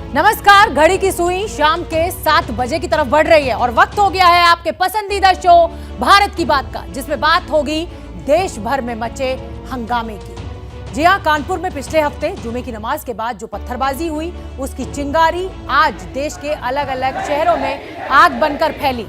नमस्कार। घड़ी की सुई शाम के 7 बजे की तरफ बढ़ रही है और वक्त हो गया है आपके पसंदीदा शो भारत की बात का, जिसमें बात होगी देश भर में मचे हंगामे की। जी हां, कानपुर में पिछले हफ्ते जुमे की नमाज के बाद जो पत्थरबाजी हुई, उसकी चिंगारी आज देश के अलग अलग शहरों में आग बनकर फैली।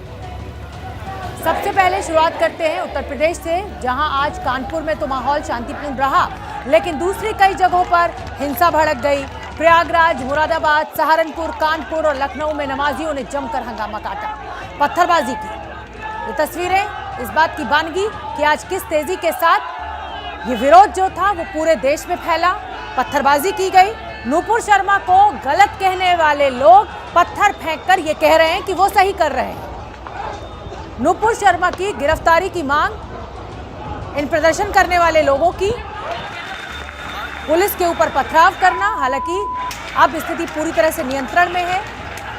सबसे पहले शुरुआत करते हैं उत्तर प्रदेश से, जहां आज कानपुर में तो माहौल शांतिपूर्ण रहा, लेकिन दूसरी कई जगहों पर हिंसा भड़क गई। प्रयागराज, मुरादाबाद, सहारनपुर, कानपुर और लखनऊ में नमाजियों ने जमकर हंगामा काटा, पत्थरबाजी की। ये तस्वीरें इस बात की बानगी कि आज किस तेजी के साथ ये विरोध जो था वो पूरे देश में फैला, पत्थरबाजी की गई। नूपुर शर्मा को गलत कहने वाले लोग पत्थर फेंककर ये कह रहे हैं कि वो सही कर रहे हैं। नूपुर शर्मा की गिरफ्तारी की मांग, इन प्रदर्शन करने वाले लोगों की पुलिस के ऊपर पथराव करना। हालांकि अब स्थिति पूरी तरह से नियंत्रण में है।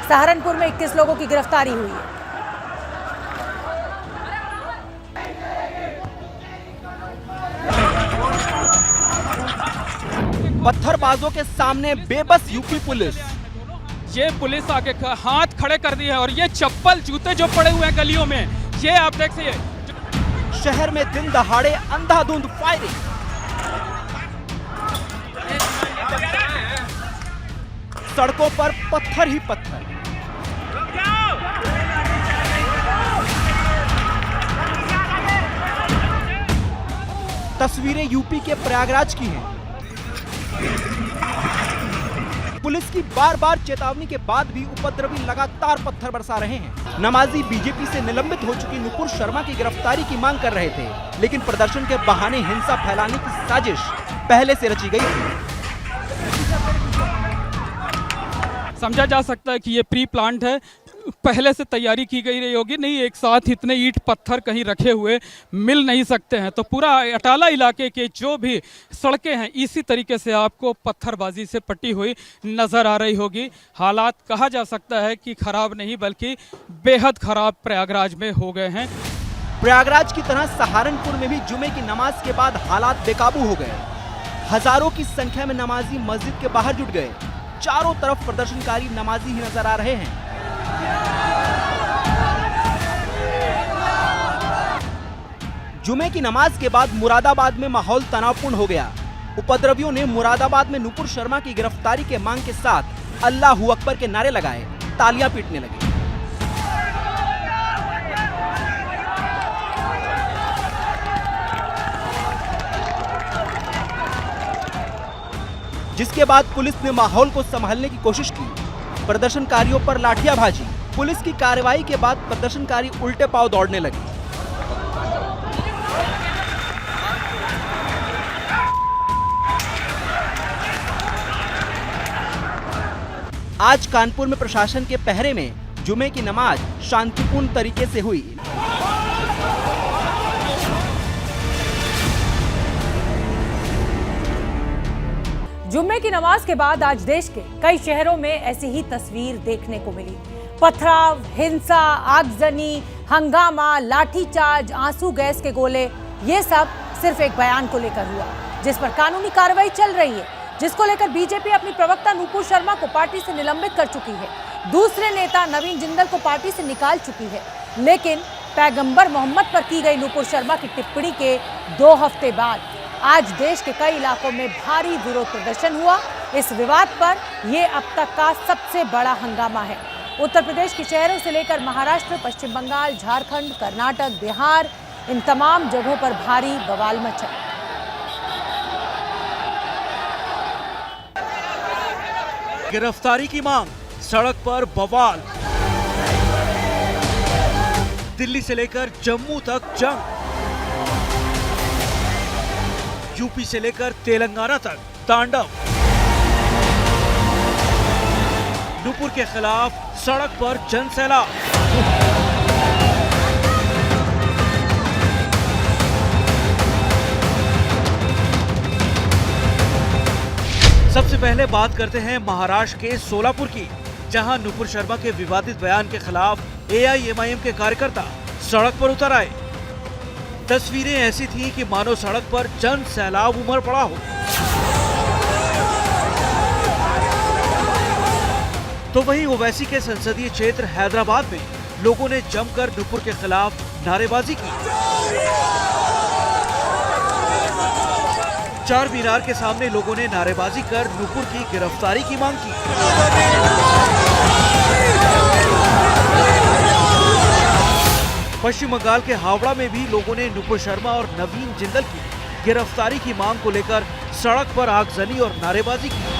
सहारनपुर में 21 लोगों की गिरफ्तारी हुई है। पत्थरबाजों के सामने बेबस यूपी पुलिस। ये पुलिस आके हाथ खड़े कर दिए हैं और ये चप्पल जूते जो पड़े हुए हैं गलियों में, ये आप देख सकते। शहर में दिन दहाड़े अंधाधुंध फायरिंग। सड़कों पर पत्थर ही पत्थर। तस्वीरें यूपी के प्रयागराज की हैं। पुलिस की बार बार चेतावनी के बाद भी उपद्रवी लगातार पत्थर बरसा रहे हैं। नमाजी बीजेपी से निलंबित हो चुकी नूपुर शर्मा की गिरफ्तारी की मांग कर रहे थे, लेकिन प्रदर्शन के बहाने हिंसा फैलाने की साजिश पहले से रची गई थी। समझा जा सकता है कि ये प्री प्लान्ड है, पहले से तैयारी की गई रही होगी। नहीं, एक साथ इतने ईंट पत्थर कहीं रखे हुए मिल नहीं सकते हैं। तो पूरा अटाला इलाके के जो भी सड़कें हैं, इसी तरीके से आपको पत्थरबाजी से पट्टी हुई नजर आ रही होगी। हालात कहा जा सकता है कि खराब नहीं बल्कि बेहद खराब प्रयागराज में हो गए हैं। प्रयागराज की तरह सहारनपुर में भी जुमे की नमाज के बाद हालात बेकाबू हो गए। हजारों की संख्या में नमाजी मस्जिद के बाहर जुट गए। चारों तरफ प्रदर्शनकारी नमाजी ही नजर आ रहे हैं। जुमे की नमाज के बाद मुरादाबाद में माहौल तनावपूर्ण हो गया। उपद्रवियों ने मुरादाबाद में नूपुर शर्मा की गिरफ्तारी के मांग के साथ अल्लाहू अकबर के नारे लगाए, तालियां पीटने लगे। जिसके बाद पुलिस ने माहौल को संभालने की कोशिश की। प्रदर्शनकारियों पर लाठियां भाजी। पुलिस की कार्रवाई के बाद प्रदर्शनकारी उल्टे पांव दौड़ने लगे। आज कानपुर में प्रशासन के पहरे में जुमे की नमाज शांतिपूर्ण तरीके से हुई। जुम्मे की नमाज के बाद आज देश के कई शहरों में ऐसी ही तस्वीर देखने को मिली। पथराव, हिंसा, आगजनी, हंगामा, लाठीचार्ज, आंसू गैस के गोले, ये सब सिर्फ एक बयान को लेकर हुआ, जिस पर कानूनी कार्रवाई चल रही है, जिसको लेकर बीजेपी अपनी प्रवक्ता नूपुर शर्मा को पार्टी से निलंबित कर चुकी है। दूसरे नेता नवीन जिंदल को पार्टी से निकाल चुकी है। लेकिन पैगंबर मोहम्मद पर की गई नूपुर शर्मा की टिप्पणी के 2 हफ्ते बाद आज देश के कई इलाकों में भारी विरोध प्रदर्शन हुआ। इस विवाद पर यह अब तक का सबसे बड़ा हंगामा है। उत्तर प्रदेश के शहरों से लेकर महाराष्ट्र, पश्चिम बंगाल, झारखंड, कर्नाटक, बिहार, इन तमाम जगहों पर भारी बवाल मचा। गिरफ्तारी की मांग, सड़क पर बवाल। दिल्ली से लेकर जम्मू तक जंग। यूपी से लेकर तेलंगाना तक तांडव। नूपुर के खिलाफ सड़क पर जनसैलाब। सबसे पहले बात करते हैं महाराष्ट्र के सोलापुर की, जहां नूपुर शर्मा के विवादित बयान के खिलाफ एआईएमआईएम के कार्यकर्ता सड़क पर उतर आए। तस्वीरें ऐसी थीं कि मानो सड़क पर जन सैलाब उमड़ पड़ा हो। तो वहीं ओवैसी के संसदीय क्षेत्र हैदराबाद में लोगों ने जमकर नुपुर के खिलाफ नारेबाजी की। चार मीनार के सामने लोगों ने नारेबाजी कर नुपुर की गिरफ्तारी की मांग की। पश्चिम बंगाल के हावड़ा में भी लोगों ने नुपुर शर्मा और नवीन जिंदल की गिरफ्तारी की मांग को लेकर सड़क पर आगजनी और नारेबाजी की।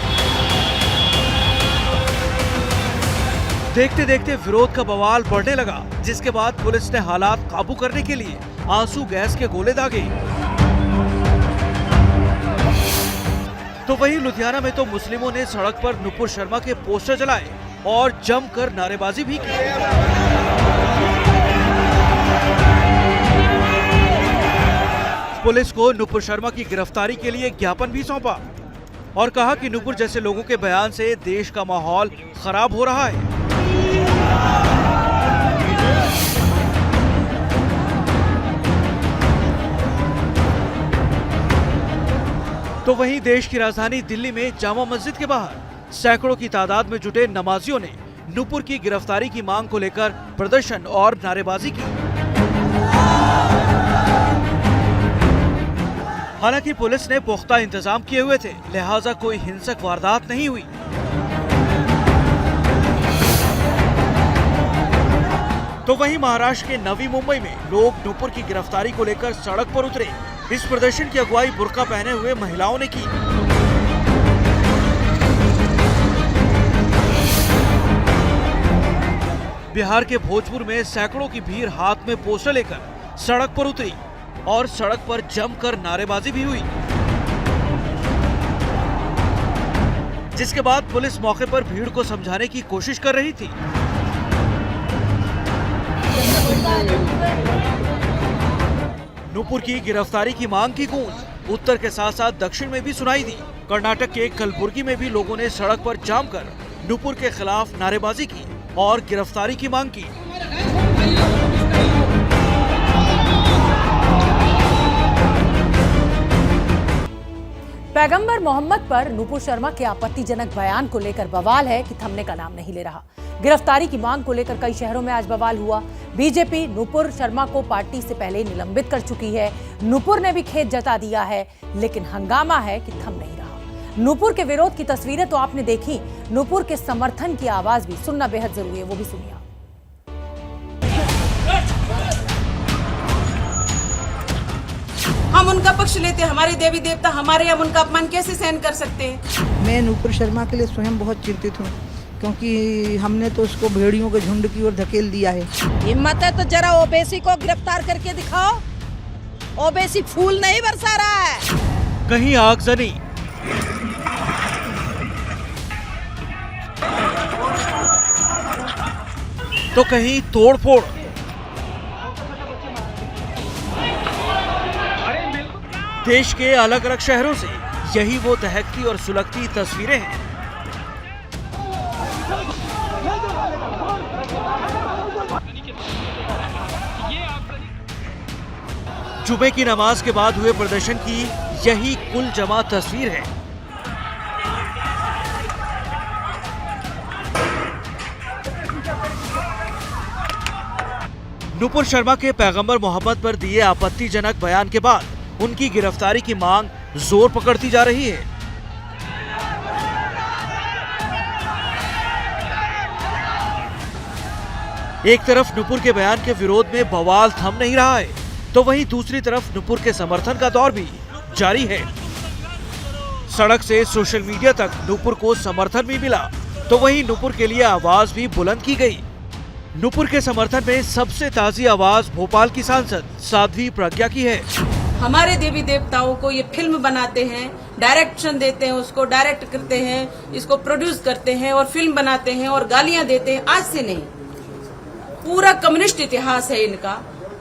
देखते देखते विरोध का बवाल बढ़ने लगा, जिसके बाद पुलिस ने हालात काबू करने के लिए आंसू गैस के गोले दागे। तो वहीं लुधियाना में तो मुस्लिमों ने सड़क पर नुपुर शर्मा के पोस्टर जलाए और जमकर नारेबाजी भी की। पुलिस को नुपुर शर्मा की गिरफ्तारी के लिए ज्ञापन भी सौंपा और कहा कि नुपुर जैसे लोगों के बयान से देश का माहौल खराब हो रहा है। तो वहीं देश की राजधानी दिल्ली में जामा मस्जिद के बाहर सैकड़ों की तादाद में जुटे नमाजियों ने नुपुर की गिरफ्तारी की मांग को लेकर प्रदर्शन और नारेबाजी की। हालांकि पुलिस ने पुख्ता इंतजाम किए हुए थे, लिहाजा कोई हिंसक वारदात नहीं हुई। तो वहीं महाराष्ट्र के नवी मुंबई में लोग नुपुर की गिरफ्तारी को लेकर सड़क पर उतरे। इस प्रदर्शन की अगुवाई बुर्का पहने हुए महिलाओं ने की। बिहार के भोजपुर में सैकड़ों की भीड़ हाथ में पोस्टर लेकर सड़क पर उतरी और सड़क पर जमकर नारेबाजी भी हुई, जिसके बाद पुलिस मौके पर भीड़ को समझाने की कोशिश कर रही थी। नुपुर की गिरफ्तारी की मांग की गूंज उत्तर के साथ साथ दक्षिण में भी सुनाई दी। कर्नाटक के कलबुर्गी में भी लोगों ने सड़क पर जाम कर नुपुर के खिलाफ नारेबाजी की और गिरफ्तारी की मांग की। पैगंबर मोहम्मद पर नुपुर शर्मा के आपत्तिजनक बयान को लेकर बवाल है कि थमने का नाम नहीं ले रहा। गिरफ्तारी की मांग को लेकर कई शहरों में आज बवाल हुआ। बीजेपी नुपुर शर्मा को पार्टी से पहले निलंबित कर चुकी है। नुपुर ने भी खेद जता दिया है, लेकिन हंगामा है कि थम नहीं रहा। नुपुर के विरोध की तस्वीरें तो आपने देखी, नुपुर के समर्थन की आवाज भी सुनना बेहद जरूरी है, वो भी सुनिए। हम उनका पक्ष लेते, हमारे देवी देवता हमारे, हम उनका अपमान कैसे सहन कर सकते हैं। मैं नुपुर शर्मा के लिए स्वयं बहुत चिंतित हूँ, क्योंकि हमने तो उसको भेड़ियों के झुंड की ओर धकेल दिया है। हिम्मत है तो जरा ओबीसी को गिरफ्तार करके दिखाओ। ओबीसी फूल नहीं बरसा रहा है। कहीं आगजनी, तो कहीं तोड़फोड़। देश के अलग अलग शहरों से यही वो दहकती और सुलगती तस्वीरें हैं। जुमे की नमाज के बाद हुए प्रदर्शन की यही कुल जमा तस्वीर है। नुपुर शर्मा के पैगंबर मोहम्मद पर दिए आपत्तिजनक बयान के बाद उनकी गिरफ्तारी की मांग जोर पकड़ती जा रही है। एक तरफ नुपुर के बयान के विरोध में बवाल थम नहीं रहा है, तो वहीं दूसरी तरफ नुपुर के समर्थन का दौर भी जारी है। सड़क से सोशल मीडिया तक नुपुर को समर्थन भी मिला, तो वहीं नुपुर के लिए आवाज भी बुलंद की गई। नुपुर के समर्थन में सबसे ताजी आवाज भोपाल की सांसद साध्वी प्रज्ञा की है। हमारे देवी देवताओं को ये फिल्म बनाते हैं, डायरेक्शन देते हैं, उसको डायरेक्ट करते हैं, इसको प्रोड्यूस करते हैं और फिल्म बनाते हैं और गालियां देते हैं। आज से नहीं, पूरा कम्युनिस्ट इतिहास है इनका,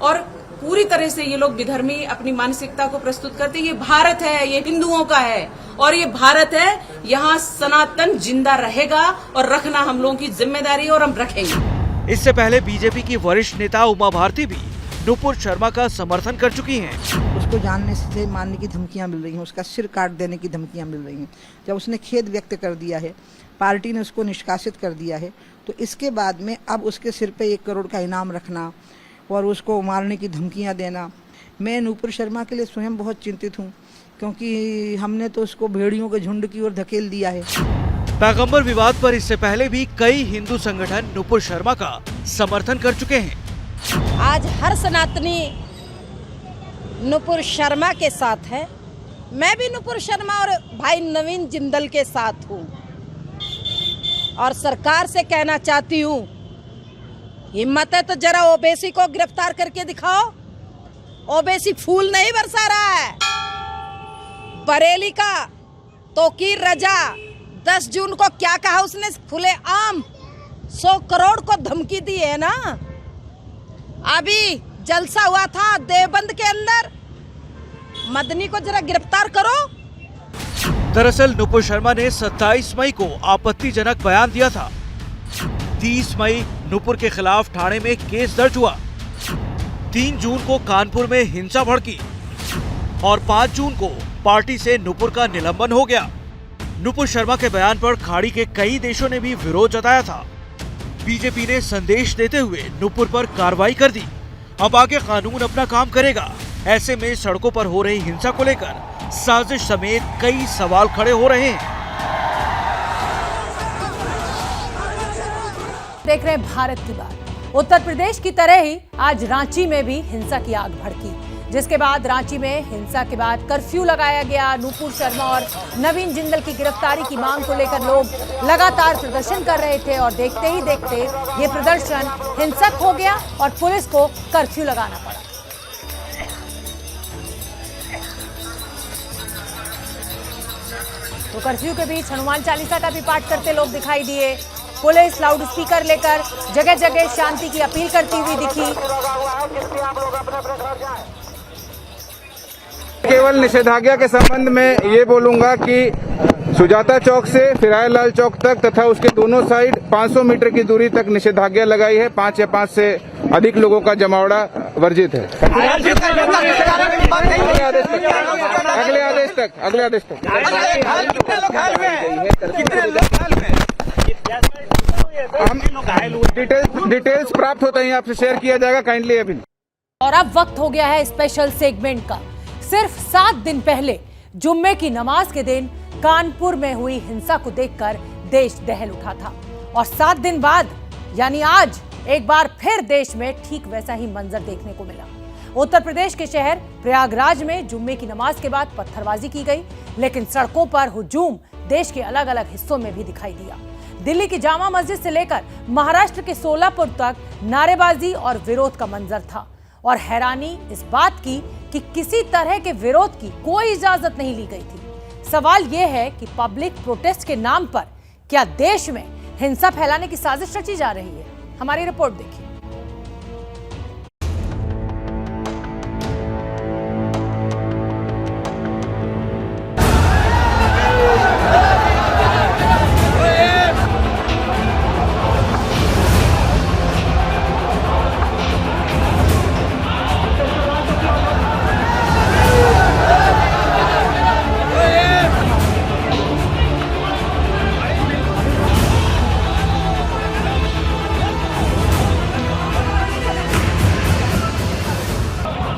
और पूरी तरह से ये लोग विधर्मी अपनी मानसिकता को प्रस्तुत करते हैं। ये भारत है, ये हिंदुओं का है और ये भारत है, यहाँ सनातन जिंदा रहेगा और रखना हम लोगों की जिम्मेदारी और हम रखेंगे। इससे पहले बीजेपी की वरिष्ठ नेता उमा भारती भी नुपुर शर्मा का समर्थन कर चुकी हैं। उसको जानने से मारने की धमकियां मिल रही हैं, उसका सिर काट देने की धमकियां मिल रही हैं। जब उसने खेद व्यक्त कर दिया है पार्टी ने उसको निष्कासित कर दिया है, तो इसके बाद में अब उसके सिर पे 1 करोड़ का इनाम रखना और उसको मारने की धमकियां देना, मैं नूपुर शर्मा के लिए स्वयं बहुत चिंतित हूं, क्योंकि हमने तो उसको भेड़ियों के झुंड की ओर धकेल दिया है। पैगंबर विवाद पर इससे पहले भी कई हिंदू संगठन नूपुर शर्मा का समर्थन कर चुके हैं। आज हर सनातनी नूपुर शर्मा के साथ है। मैं भी नूपुर शर्मा और भाई नवीन जिंदल के साथ हूँ और सरकार से कहना चाहती हूँ, हिम्मत है तो जरा ओबीसी को गिरफ्तार करके दिखाओ। ओबीसी फूल नहीं बरसा रहा है। बरेली का तोकीर रजा 10 जून को क्या कहा उसने, खुले आम 100 करोड़ को धमकी दी है ना। अभी जलसा हुआ था देवबंद के अंदर, मदनी को जरा गिरफ्तार करो। दरअसल नूपुर शर्मा ने 27 मई को आपत्तिजनक बयान दिया था। 30 मई नूपुर के खिलाफ ठाणे में केस दर्ज हुआ। 3 जून को कानपुर में हिंसा भड़की और 5 जून को पार्टी से नूपुर का निलंबन हो गया। नूपुर शर्मा के बयान पर खाड़ी के कई देशों ने भी विरोध जताया था। बीजेपी ने संदेश देते हुए नूपुर पर कार्रवाई कर दी। अब आगे कानून अपना काम करेगा। ऐसे में सड़कों पर हो रही हिंसा को लेकर साजिश समेत कई सवाल खड़े हो रहे हैं। देख रहे हैं भारत की बात। उत्तर प्रदेश की तरह ही आज रांची में भी हिंसा की आग भड़की, जिसके बाद रांची में हिंसा के बाद कर्फ्यू लगाया गया। नूपुर शर्मा और नवीन जिंदल की गिरफ्तारी की मांग को लेकर लोग लगातार प्रदर्शन कर रहे थे और देखते ही देखते ये प्रदर्शन हिंसक हो गया और पुलिस को कर्फ्यू लगाना पड़ा। तो कर्फ्यू के बीच हनुमान चालीसा का भी पाठ करते लोग दिखाई दिए। पुलिस लाउड स्पीकर लेकर जगह जगह शांति की अपील करती हुई दिखी। केवल निषेधाज्ञा के संबंध में ये बोलूंगा कि सुजाता चौक से फिरायलाल चौक तक तथा उसके दोनों साइड 500 मीटर की दूरी तक निषेधाज्ञा लगाई है। 5 या 5 से अधिक लोगों का जमावड़ा वर्जित है। अगले आदेश तक हम डिटेल्स प्राप्त होते हैं, आपसे शेयर किया जाएगा काइंडली अभी। और अब वक्त हो गया है स्पेशल सेगमेंट का। सिर्फ 7 दिन पहले जुम्मे की नमाज के दिन कानपुर में हुई हिंसा को देखकर देश दहल उठा था और 7 दिन बाद यानी आज एक बार फिर देश में ठीक वैसा ही मंजर देखने को मिला। उत्तर प्रदेश के शहर प्रयागराज में जुम्मे की नमाज के बाद पत्थरबाजी की गई, लेकिन सड़कों पर हुजूम देश के अलग अलग हिस्सों में भी दिखाई दिया। दिल्ली की जामा मस्जिद से लेकर महाराष्ट्र के सोलापुर तक नारेबाजी और विरोध का मंजर था और हैरानी इस बात की कि किसी तरह के विरोध की कोई इजाजत नहीं ली गई थी। सवाल यह है कि पब्लिक प्रोटेस्ट के नाम पर क्या देश में हिंसा फैलाने की साजिश रची जा रही है? हमारी रिपोर्ट देखिए।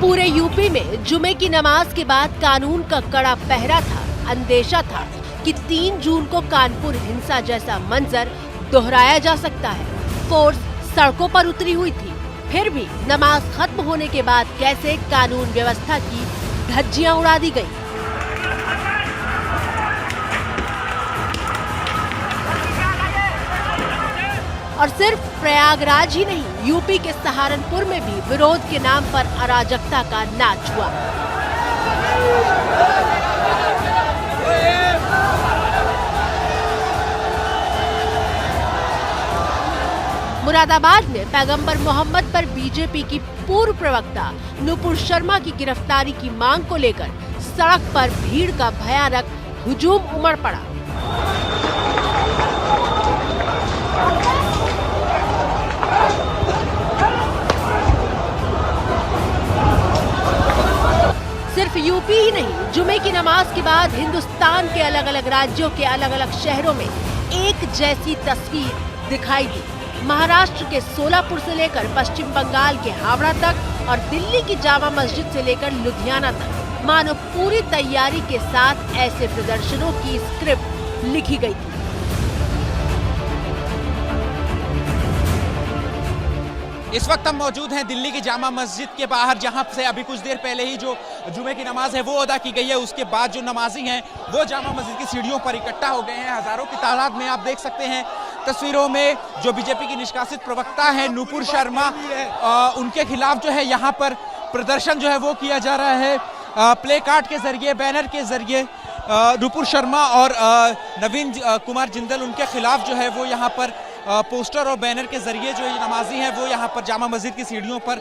पूरे यूपी में जुमे की नमाज के बाद कानून का कड़ा पहरा था। अंदेशा था कि 3 जून को कानपुर हिंसा जैसा मंजर दोहराया जा सकता है। फोर्स सड़कों पर उतरी हुई थी, फिर भी नमाज खत्म होने के बाद कैसे कानून व्यवस्था की धज्जियां उड़ा दी गई। और सिर्फ प्रयागराज ही नहीं, यूपी के सहारनपुर में भी विरोध के नाम पर अराजकता का नाच हुआ। मुरादाबाद में पैगंबर मोहम्मद पर बीजेपी की पूर्व प्रवक्ता नूपुर शर्मा की गिरफ्तारी की मांग को लेकर सड़क पर भीड़ का भयानक हुजूम उमड़ पड़ा। सिर्फ यूपी ही नहीं, जुमे की नमाज के बाद हिंदुस्तान के अलग अलग राज्यों के अलग अलग शहरों में एक जैसी तस्वीर दिखाई दी। महाराष्ट्र के सोलापुर से लेकर पश्चिम बंगाल के हावड़ा तक और दिल्ली की जामा मस्जिद से लेकर लुधियाना तक मानो पूरी तैयारी के साथ ऐसे प्रदर्शनों की स्क्रिप्ट लिखी गई थी। इस वक्त हम मौजूद हैं दिल्ली की जामा मस्जिद के बाहर, जहां से अभी कुछ देर पहले ही जो जुमे की नमाज है वो अदा की गई है। उसके बाद जो नमाजी हैं वो जामा मस्जिद की सीढ़ियों पर इकट्ठा हो गए हैं। हजारों की तादाद में आप देख सकते हैं तस्वीरों में जो बीजेपी की निष्कासित प्रवक्ता है नुपुर शर्मा, उनके खिलाफ जो है यहाँ पर प्रदर्शन जो है वो किया जा रहा है। प्ले कार्ड के जरिए, बैनर के जरिए नुपुर शर्मा और नवीन कुमार जिंदल उनके खिलाफ जो है वो यहाँ पर पोस्टर और बैनर के जरिए जो ये नमाजी हैं वो यहाँ पर जामा मस्जिद की सीढ़ियों पर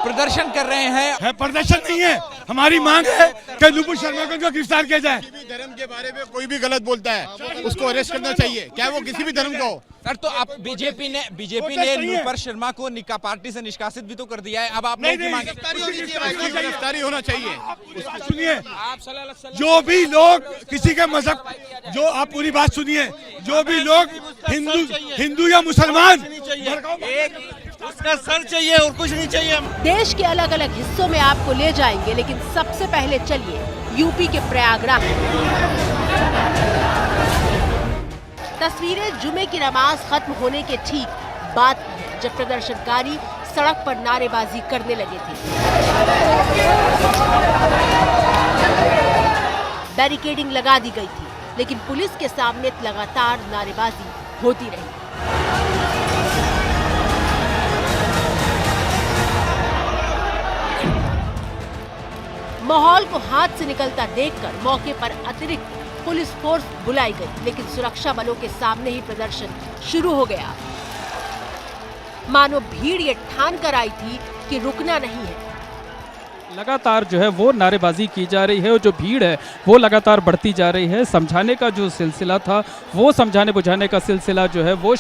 प्रदर्शन कर रहे हैं। प्रदर्शन नहीं है, हमारी मांग है कि नुपुर शर्मा को गिरफ्तार किया जाए। किसी भी धर्म के बारे में कोई भी गलत बोलता है उसको अरेस्ट करना चाहिए, क्या वो किसी भी धर्म का हो। सर, तो आप बीजेपी ने नुपुर शर्मा को निका पार्टी से निष्कासित भी तो कर दिया है। अब आप गिरफ्तारी होना चाहिए। सुनिए, जो भी लोग किसी के मजहब, जो आप पूरी बात सुनिए, जो भी लोग हिंदू या मुसलमान, उसका सर चाहिए और कुछ नहीं चाहिए। देश के अलग अलग हिस्सों में आपको ले जाएंगे, लेकिन सबसे पहले चलिए यूपी के प्रयागराज। तस्वीरें जुमे की नमाज खत्म होने के ठीक बाद की है, जब प्रदर्शनकारी सड़क पर नारेबाजी करने लगे थे। बैरिकेडिंग लगा दी गई थी, लेकिन पुलिस के सामने लगातार नारेबाजी होती रही। माहौल को हाथ से निकलता देखकर मौके पर अतिरिक्त पुलिस फोर्स बुलाई गई, लेकिन सुरक्षा बलों के सामने ही प्रदर्शन शुरू हो गया। मानो भीड़ ये ठान कर आई थी कि रुकना नहीं है। लगातार जो है वो नारेबाजी की जा रही है और जो भीड़ है वो लगातार बढ़ती जा रही है। समझाने का जो सिलसिला था, वो समझाने बुझाने का सिलसिला जो है वो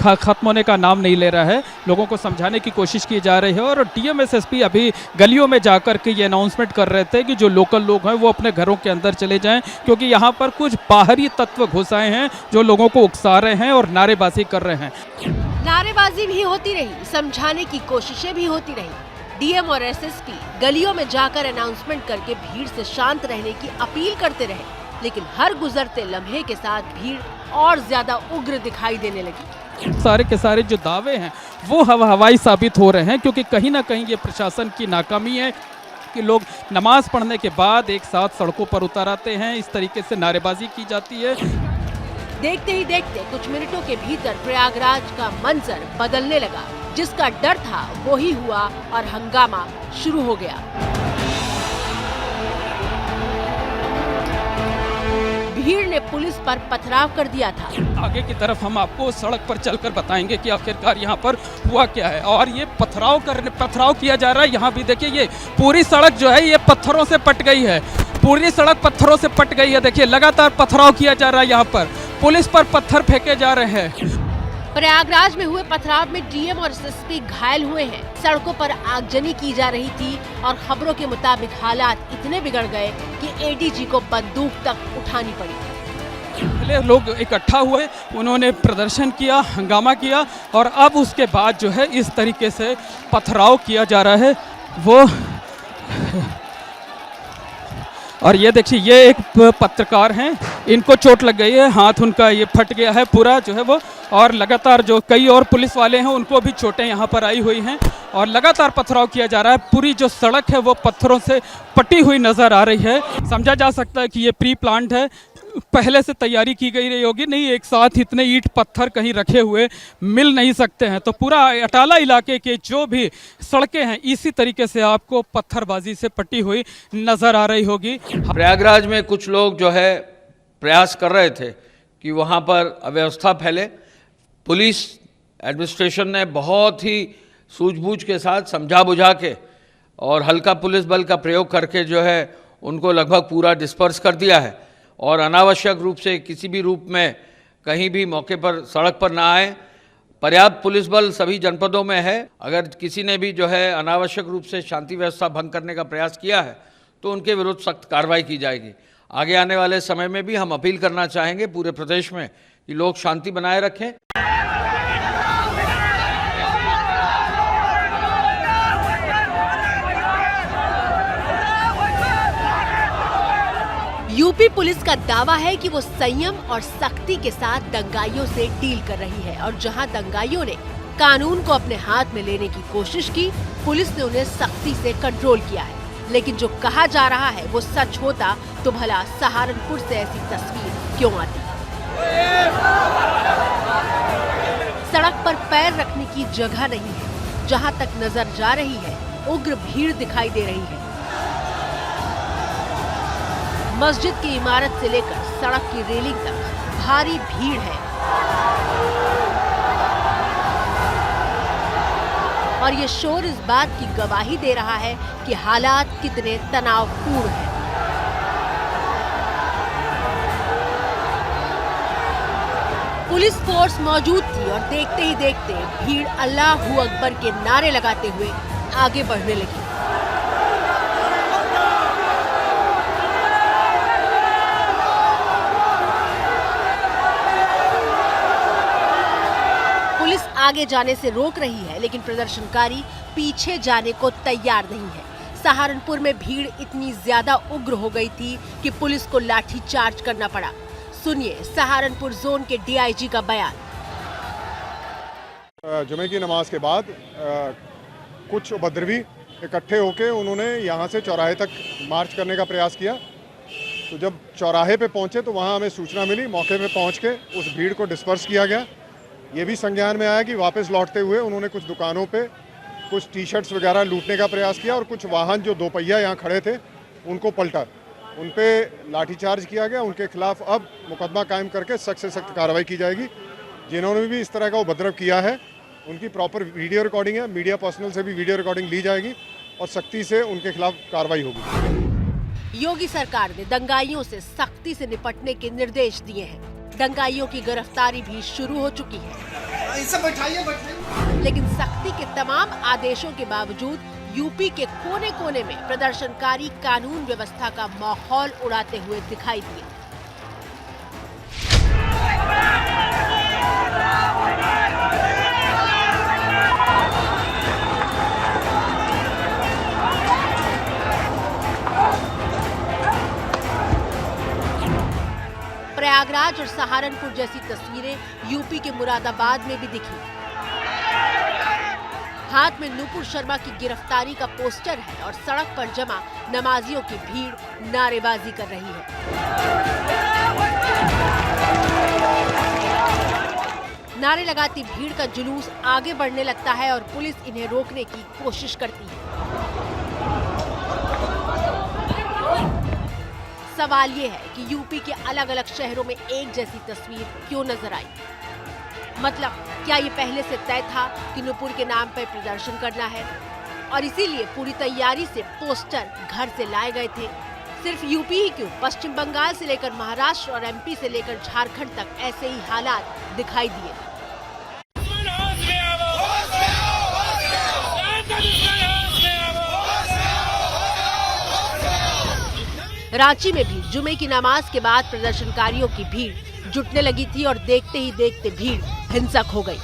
खत्म होने का नाम नहीं ले रहा है। लोगों को समझाने की कोशिश की जा रही है और डीएम-एसएसपी अभी गलियों में जाकर के ये अनाउंसमेंट कर रहे थे कि जो लोकल लोग हैं वो अपने घरों के अंदर चले जाएं, क्योंकि यहाँ पर कुछ बाहरी तत्व घुस आए हैं जो लोगों को उकसा रहे हैं और नारेबाजी कर रहे हैं। नारेबाजी भी होती रही, समझाने की कोशिशें भी होती रही। डीएम और एसएसपी गलियों में जाकर अनाउंसमेंट करके भीड़ से शांत रहने की अपील करते रहे, लेकिन हर गुजरते लम्हे के साथ भीड़ और ज्यादा उग्र दिखाई देने लगी। सारे के सारे जो दावे हैं वो हवाई साबित हो रहे हैं, क्योंकि कहीं ना कहीं ये प्रशासन की नाकामी है कि लोग नमाज पढ़ने के बाद एक साथ सड़कों पर उतर आते हैं, इस तरीके से नारेबाजी की जाती है। देखते ही देखते कुछ मिनटों के भीतर प्रयागराज का मंजर बदलने लगा। जिसका डर था वो ही हुआ और हंगामा शुरू हो गया। भीड़ ने पुलिस पर पथराव कर दिया था। आगे की तरफ हम आपको सड़क पर चलकर बताएंगे कि आखिरकार यहाँ पर हुआ क्या है। और ये पथराव किया जा रहा है। यहाँ भी देखिए, ये पूरी सड़क जो है ये पत्थरों से पट गई है। पूरी सड़क पत्थरों से पट गई है। देखिए, लगातार पथराव किया जा रहा है। यहाँ पर पुलिस पर पत्थर फेंके जा रहे हैं। प्रयागराज में हुए पथराव में डीएम और एसएसपी घायल हुए हैं। सड़कों पर आगजनी की जा रही थी और खबरों के मुताबिक हालात इतने बिगड़ गए कि एडीजी को बंदूक तक उठानी पड़ी। पहले लोग इकट्ठा हुए, उन्होंने प्रदर्शन किया, हंगामा किया और अब उसके बाद जो है इस तरीके से पथराव किया जा रहा है वो। और ये देखिए, ये एक पत्रकार हैं, इनको चोट लग गई है, हाथ उनका ये फट गया है पूरा जो है वो। और लगातार जो कई और पुलिस वाले हैं उनको भी चोटें यहाँ पर आई हुई हैं और लगातार पथराव किया जा रहा है। पूरी जो सड़क है वो पत्थरों से पटी हुई नज़र आ रही है। समझा जा सकता है कि ये प्री प्लांट है, पहले से तैयारी की गई रही होगी। नहीं, एक साथ इतने ईंट पत्थर कहीं रखे हुए मिल नहीं सकते हैं। तो पूरा अटाला इलाके के जो भी सड़कें हैं इसी तरीके से आपको पत्थरबाजी से पटी हुई नजर आ रही होगी। प्रयागराज में कुछ लोग जो है प्रयास कर रहे थे कि वहाँ पर अव्यवस्था फैले। पुलिस एडमिनिस्ट्रेशन ने बहुत ही सूझबूझ के साथ समझा बुझा के और हल्का पुलिस बल का प्रयोग करके जो है उनको लगभग पूरा डिस्पर्स कर दिया है और अनावश्यक रूप से किसी भी रूप में कहीं भी मौके पर सड़क पर ना आए। पर्याप्त पुलिस बल सभी जनपदों में है। अगर किसी ने भी जो है अनावश्यक रूप से शांति व्यवस्था भंग करने का प्रयास किया है तो उनके विरुद्ध सख्त कार्रवाई की जाएगी। आगे आने वाले समय में भी हम अपील करना चाहेंगे पूरे प्रदेश में कि लोग शांति बनाए रखें। यूपी पुलिस का दावा है कि वो संयम और सख्ती के साथ दंगाइयों से डील कर रही है और जहां दंगाइयों ने कानून को अपने हाथ में लेने की कोशिश की, पुलिस ने उन्हें सख्ती से कंट्रोल किया है। लेकिन जो कहा जा रहा है वो सच होता तो भला सहारनपुर से ऐसी तस्वीर क्यों आती। सड़क पर पैर रखने की जगह नहीं है। जहां तक नजर जा रही है उग्र भीड़ दिखाई दे रही है। मस्जिद की इमारत से लेकर सड़क की रेलिंग तक भारी भीड़ है और ये शोर इस बात की गवाही दे रहा है कि हालात कितने तनावपूर्ण हैं। पुलिस फोर्स मौजूद थी और देखते ही देखते भीड़ अल्लाहू अकबर के नारे लगाते हुए आगे बढ़ने लगी। पुलिस आगे जाने से रोक रही है, लेकिन प्रदर्शनकारी पीछे जाने को तैयार नहीं है। सहारनपुर में भीड़ इतनी ज्यादा उग्र हो गई थी कि पुलिस को लाठी चार्ज करना पड़ा। सुनिए सहारनपुर जोन के डीआईजी का बयान। जुमे की नमाज के बाद कुछ उपद्रवी इकट्ठे होकर उन्होंने यहाँ से चौराहे तक मार्च करने का प्रयास किया। तो जब चौराहे पे पहुँचे तो वहाँ हमें सूचना मिली। मौके पे पहुँच के उस भीड़ को डिस्पर्स किया गया। ये भी संज्ञान में आया कि वापस लौटते हुए उन्होंने कुछ दुकानों पे कुछ टी शर्ट्स वगैरह लूटने का प्रयास किया और कुछ वाहन जो दो पहिया यहाँ खड़े थे उनको पलटा। उन पे लाठीचार्ज किया गया। उनके खिलाफ अब मुकदमा कायम करके सख्त से सख्त कार्रवाई की जाएगी। जिन्होंने भी इस तरह का उपद्रव किया है उनकी प्रॉपर वीडियो रिकॉर्डिंग है। मीडिया पर्सनल से भी वीडियो रिकॉर्डिंग ली जाएगी और सख्ती से उनके खिलाफ कार्रवाई होगी। योगी सरकार ने दंगाइयों से सख्ती से निपटने के निर्देश दिए हैं। दंगाइयों की गिरफ्तारी भी शुरू हो चुकी है। लेकिन सख्ती के तमाम आदेशों के बावजूद यूपी के कोने कोने में प्रदर्शनकारी कानून व्यवस्था का माहौल उड़ाते हुए दिखाई दिए। प्रयागराज और सहारनपुर जैसी तस्वीरें यूपी के मुरादाबाद में भी दिखी। हाथ में नुपुर शर्मा की गिरफ्तारी का पोस्टर है और सड़क पर जमा नमाजियों की भीड़ नारेबाजी कर रही है। नारे लगाती भीड़ का जुलूस आगे बढ़ने लगता है और पुलिस इन्हें रोकने की कोशिश करती है। सवाल ये है कि यूपी के अलग अलग शहरों में एक जैसी तस्वीर क्यों नजर आई? मतलब क्या ये पहले से तय था कि नुपुर के नाम पर प्रदर्शन करना है और इसीलिए पूरी तैयारी से पोस्टर घर से लाए गए थे? सिर्फ यूपी ही क्यों, पश्चिम बंगाल से लेकर महाराष्ट्र और एमपी से लेकर झारखंड तक ऐसे ही हालात दिखाई दिए। रांची में भी जुमे की नमाज के बाद प्रदर्शनकारियों की भीड़ जुटने लगी थी और देखते ही देखते भीड़ हिंसक हो गई।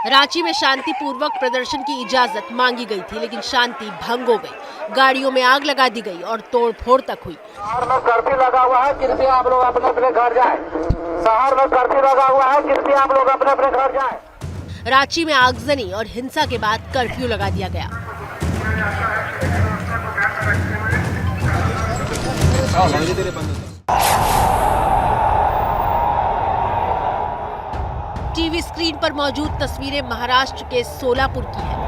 रांची में शांतिपूर्वक प्रदर्शन की इजाजत मांगी गई थी, लेकिन शांति भंग हो गई। गाड़ियों में आग लगा दी गई और तोड़फोड़ तक हुई। शहर में कर्फ्यू लगा हुआ है, कृपया आप लोग अपने अपने घर जाएं। शहर में कर्फ्यू लगा हुआ है, कृपया आप लोग अपने अपने घर जाएं। रांची में आगजनी और हिंसा के बाद कर्फ्यू लगा दिया गया। टीवी स्क्रीन पर मौजूद तस्वीरें महाराष्ट्र के सोलापुर की हैं।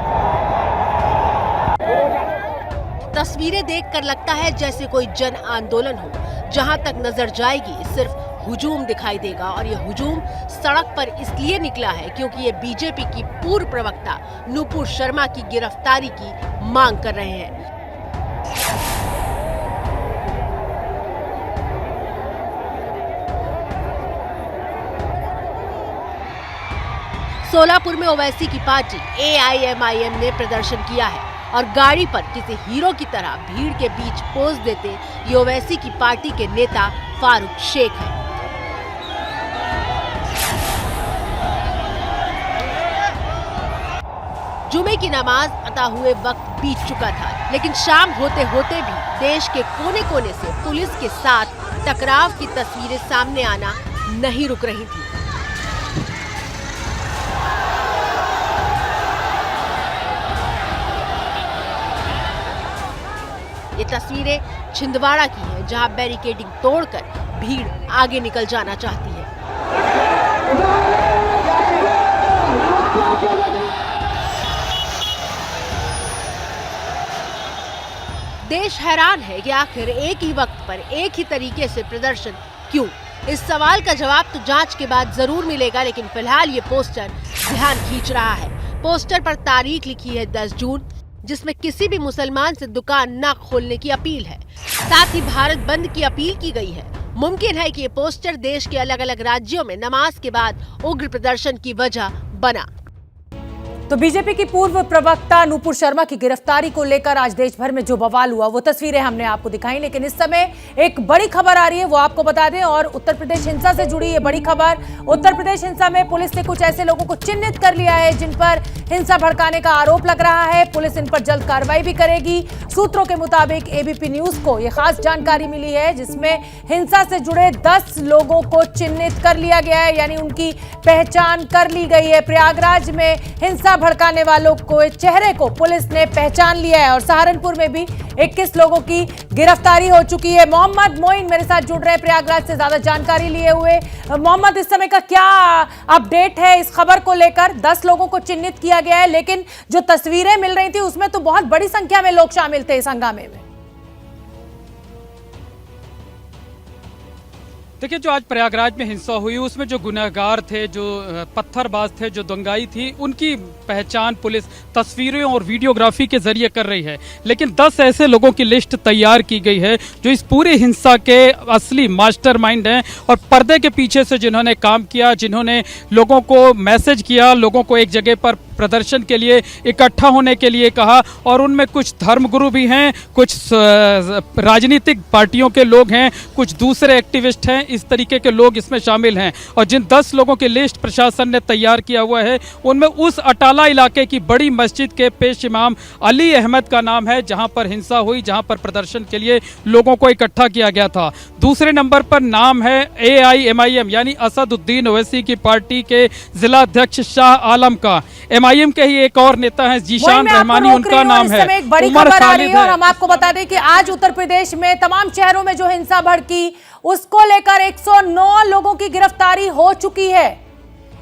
तस्वीरें देखकर लगता है जैसे कोई जन आंदोलन हो। जहां तक नजर जाएगी सिर्फ हुजूम दिखाई देगा और ये हुजूम सड़क पर इसलिए निकला है क्योंकि ये बीजेपी की पूर्व प्रवक्ता नुपुर शर्मा की गिरफ्तारी की मांग कर रहे हैं। सोलापुर में ओवैसी की पार्टी AIMIM ने प्रदर्शन किया है और गाड़ी पर किसी हीरो की तरह भीड़ के बीच पोज देते ये ओवैसी की पार्टी के नेता फारूक शेख है। जुमे की नमाज अता हुए वक्त बीत चुका था, लेकिन शाम होते होते भी देश के कोने कोने से पुलिस के साथ टकराव की तस्वीरें सामने आना नहीं रुक रही थी। ये तस्वीरें छिंदवाड़ा की है, जहां बैरिकेडिंग तोड़कर भीड़ आगे निकल जाना चाहती है। देश हैरान है कि आखिर एक ही वक्त पर एक ही तरीके से प्रदर्शन क्यों? इस सवाल का जवाब तो जांच के बाद जरूर मिलेगा, लेकिन फिलहाल ये पोस्टर ध्यान खींच रहा है। पोस्टर पर तारीख लिखी है 10 जून, जिसमें किसी भी मुसलमान से दुकान न खोलने की अपील है। साथ ही भारत बंद की अपील की गई है। मुमकिन है कि ये पोस्टर देश के अलग अलग राज्यों में नमाज के बाद उग्र प्रदर्शन की वजह बना। तो बीजेपी की पूर्व प्रवक्ता नुपुर शर्मा की गिरफ्तारी को लेकर आज देश भर में जो बवाल हुआ वो तस्वीरें हमने आपको दिखाई, लेकिन इस समय एक बड़ी खबर आ रही है, वो आपको बता दें। और उत्तर प्रदेश हिंसा से जुड़ी ये बड़ी खबर। उत्तर प्रदेश हिंसा में पुलिस ने कुछ ऐसे लोगों को चिन्हित कर लिया है जिन पर हिंसा भड़काने का आरोप लग रहा है। पुलिस इन पर जल्द कार्रवाई भी करेगी। सूत्रों के मुताबिक एबीपी न्यूज को यह खास जानकारी मिली है, जिसमें हिंसा से जुड़े 10 लोगों को चिन्हित कर लिया गया है, यानी उनकी पहचान कर ली गई है। प्रयागराज में हिंसा भड़काने वालों को चेहरे को पुलिस ने पहचान लिया है और सहारनपुर में भी 21 लोगों की गिरफ्तारी हो चुकी है। मोहम्मद मोइन मेरे साथ जुड़ रहे हैं प्रयागराज से ज्यादा जानकारी लिए हुए। मोहम्मद, इस समय का क्या अपडेट है इस खबर को लेकर? 10 लोगों को चिन्हित किया गया है, लेकिन जो तस्वीरें मिल रही थी उसमें तो बहुत बड़ी संख्या में लोग शामिल थे इस हंगामे में। देखिए, जो आज प्रयागराज में हिंसा हुई उसमें जो गुनहगार थे, जो पत्थरबाज थे, जो दंगाई थी, उनकी पहचान पुलिस तस्वीरों और वीडियोग्राफी के जरिए कर रही है। लेकिन 10 ऐसे लोगों की लिस्ट तैयार की गई है जो इस पूरी हिंसा के असली मास्टरमाइंड हैं और पर्दे के पीछे से जिन्होंने काम किया, जिन्होंने लोगों को मैसेज किया, लोगों को एक जगह पर प्रदर्शन के लिए इकट्ठा होने के लिए कहा। और उनमें कुछ धर्मगुरु भी हैं, कुछ राजनीतिक पार्टियों के लोग हैं, कुछ दूसरे एक्टिविस्ट हैं। इस तरीके के लोग इसमें शामिल हैं। और जिन 10 लोगों की लिस्ट प्रशासन ने तैयार किया हुआ है, उनमें उस अटाला इलाके की बड़ी मस्जिद के पेश इमाम अली अहमद का नाम है, जहां पर हिंसा हुई, जहां पर प्रदर्शन के लिए लोगों को इकट्ठा किया गया था। दूसरे नंबर पर नाम है AIMIM यानी असदुद्दीन ओवैसी की पार्टी के जिला अध्यक्ष शाह आलम का। MIM के ही एक और नेता है जीशान रहमानी, उनका नाम है। एक बड़ी खबर आ रही है और हम आपको बता दें कि आज उत्तर प्रदेश में तमाम शहरों में जो हिंसा भड़की उसको लेकर 109 लोगों की गिरफ्तारी हो चुकी है।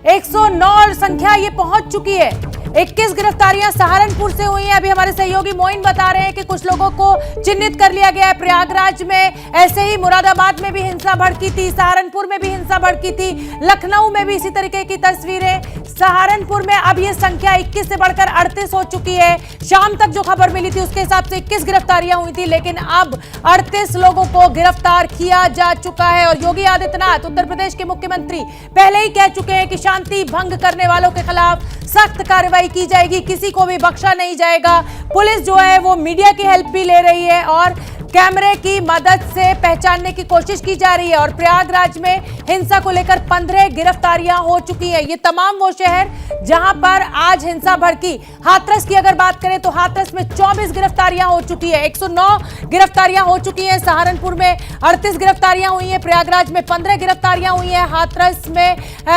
109 संख्या ये पहुंच चुकी है। 21 गिरफ्तारियां सहारनपुर से हुई हैं। अभी हमारे सहयोगी मोइन बता रहे हैं कि कुछ लोगों को चिन्हित कर लिया गया है। प्रयागराज में ऐसे ही मुरादाबाद में भी हिंसा भड़की थी, सहारनपुर में भी हिंसा भड़की थी, लखनऊ में भी इसी तरीके की तस्वीरें। सहारनपुर में अब ये संख्या 21 से बढ़कर 38 हो चुकी है। शाम तक जो खबर मिली थी उसके हिसाब से 21 गिरफ्तारियां हुई थी, लेकिन अब 38 लोगों को गिरफ्तार किया जा चुका है। और योगी आदित्यनाथ उत्तर प्रदेश के मुख्यमंत्री पहले ही कह चुके हैं कि शांति भंग करने वालों के खिलाफ सख्त कार्रवाई की जाएगी, किसी को भी बख्शा नहीं जाएगा। पुलिस जो है वो मीडिया की हेल्प भी ले रही है और कैमरे की मदद से पहचानने की कोशिश की जा रही है। और प्रयागराज में हिंसा को लेकर 15 गिरफ्तारियां हो चुकी हैं। ये तमाम वो शहर जहां पर आज हिंसा भड़की। हाथरस की अगर बात करें तो हाथरस में 24 गिरफ्तारियां हो चुकी है, 109 गिरफ्तारियां हो चुकी हैं। सहारनपुर में 38 गिरफ्तारियां हुई हैं, प्रयागराज में 15 गिरफ्तारियां हुई हैं, हाथरस में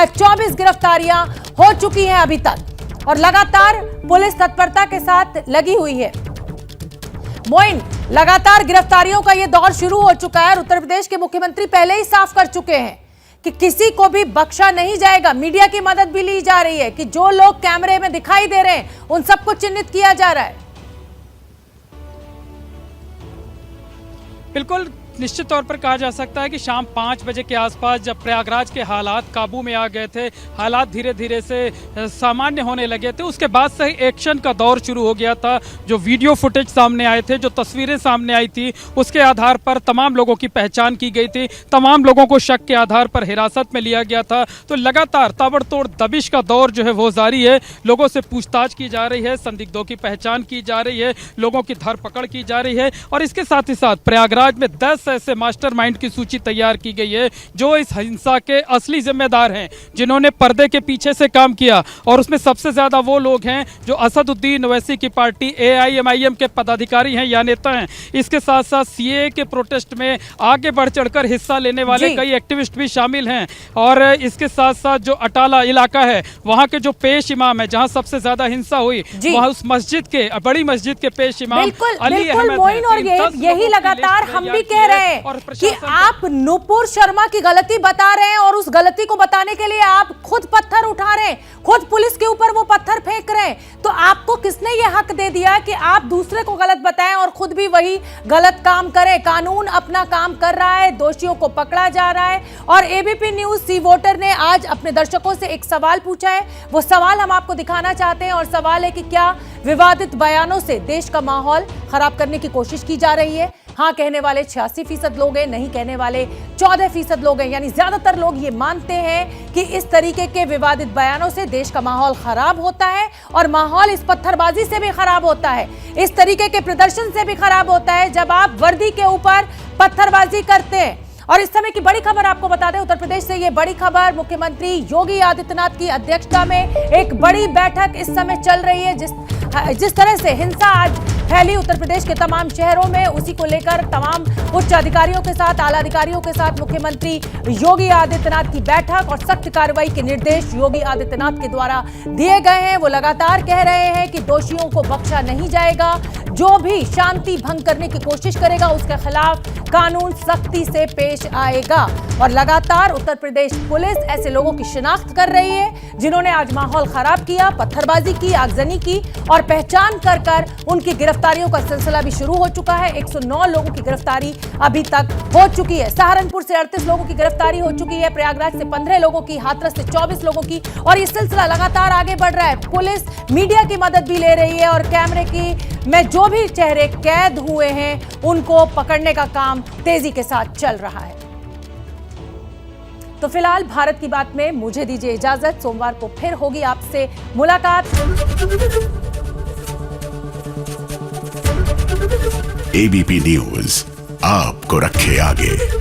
24 गिरफ्तारियां हो चुकी हैं अभी तक। और लगातार पुलिस तत्परता के साथ लगी हुई है। मोइन, लगातार गिरफ्तारियों का यह दौर शुरू हो चुका है और उत्तर प्रदेश के मुख्यमंत्री पहले ही साफ कर चुके हैं कि किसी को भी बख्शा नहीं जाएगा। मीडिया की मदद भी ली जा रही है कि जो लोग कैमरे में दिखाई दे रहे हैं उन सबको चिन्हित किया जा रहा है। बिल्कुल, निश्चित तौर पर कहा जा सकता है कि शाम 5 बजे के आसपास जब प्रयागराज के हालात काबू में आ गए थे, हालात धीरे धीरे से सामान्य होने लगे थे, उसके बाद से एक्शन का दौर शुरू हो गया था। जो वीडियो फुटेज सामने आए थे, जो तस्वीरें सामने आई थी, उसके आधार पर तमाम लोगों की पहचान की गई थी, तमाम लोगों को शक के आधार पर हिरासत में लिया गया था। तो लगातार ताबड़तोड़ दबिश का दौर जो है वो जारी है। लोगों से पूछताछ की जा रही है, संदिग्धों की पहचान की जा रही है, लोगों की धरपकड़ की जा रही है और इसके साथ ही साथ प्रयागराज में 10 ऐसे मास्टरमाइंड की सूची तैयार की गई है जो इस हिंसा के असली जिम्मेदार हैं, जिन्होंने पर्दे के पीछे से काम किया। और उसमें सबसे ज्यादा वो लोग हैं जो असदुद्दीन ओवैसी की पार्टी AIMIM के पदाधिकारी हैं या नेता हैं। इसके साथ साथ CAA के प्रोटेस्ट में आगे बढ़ चढ़कर हिस्सा लेने वाले कई एक्टिविस्ट भी शामिल हैं। और इसके साथ साथ जो अटाला इलाका है, वहाँ के जो पेश इमाम है, जहाँ सबसे ज्यादा हिंसा हुई, वहाँ उस मस्जिद के, बड़ी मस्जिद के पेश इमाम अली अहमद मोइन, और यही लगातार हम भी कह रहे हैं कि आप नुपुर शर्मा की गलती बता रहे हैं और उस गलती को बताने के लिए आप खुद पत्थर उठा रहे हैं, खुद पुलिस के ऊपर वो पत्थर फेंक रहे हैं। तो आपको किसने ये हक दे दिया कि आप दूसरे को गलत बताएं और खुद भी वही गलत काम करें? कानून अपना काम कर रहा है, दोषियों को पकड़ा जा रहा है। और ABP न्यूज सी वोटर ने आज अपने दर्शकों से एक सवाल पूछा है, वो सवाल हम आपको दिखाना चाहते हैं। और सवाल है कि क्या विवादित बयानों से देश का माहौल खराब करने की कोशिश की जा रही है? हाँ कहने वाले 86% लोग हैं, नहीं कहने वाले 14% लोग हैं। यानी ज्यादातर लोग ये मानते हैं कि इस तरीके के विवादित बयानों से देश का माहौल खराब होता है और माहौल इस पत्थरबाजी से भी खराब होता है, इस तरीके के प्रदर्शन से भी खराब होता है जब आप वर्दी के ऊपर पत्थरबाजी करते हैं। और इस समय की बड़ी खबर आपको बता दें, उत्तर प्रदेश से ये बड़ी खबर, मुख्यमंत्री योगी आदित्यनाथ की अध्यक्षता में एक बड़ी बैठक इस समय चल रही है। जिस तरह से हिंसा आज फैली उत्तर प्रदेश के तमाम शहरों में, उसी को लेकर तमाम उच्च अधिकारियों के साथ, आला अधिकारियों के साथ मुख्यमंत्री योगी आदित्यनाथ की बैठक और सख्त कार्रवाई के निर्देश योगी आदित्यनाथ के द्वारा दिए गए हैं। वो लगातार कह रहे हैं कि दोषियों को बख्शा नहीं जाएगा, जो भी शांति भंग करने की कोशिश करेगा उसके खिलाफ कानून सख्ती से पेश आएगा। और लगातार उत्तर प्रदेश पुलिस ऐसे लोगों की शिनाख्त कर रही है जिन्होंने आज माहौल खराब किया, पत्थरबाजी की, आगजनी की और पहचान कर उनकी गिरफ्तारियों का सिलसिला भी शुरू हो चुका है। 109 लोगों की गिरफ्तारी अभी तक हो चुकी है। सहारनपुर से 38 लोगों की गिरफ्तारी हो चुकी है, प्रयागराज से 15 लोगों की, हाथरस से 24 लोगों की और ये सिलसिला लगातार आगे बढ़ रहा है। पुलिस मीडिया की मदद भी ले रही है और कैमरे की में जो भी चेहरे कैद हुए हैं उनको पकड़ने का काम तेजी के साथ चल रहा है। तो फिलहाल भारत की बात में मुझे दीजिए इजाजत, सोमवार को फिर होगी आपसे मुलाकात। ABP न्यूज आपको रखे आगे।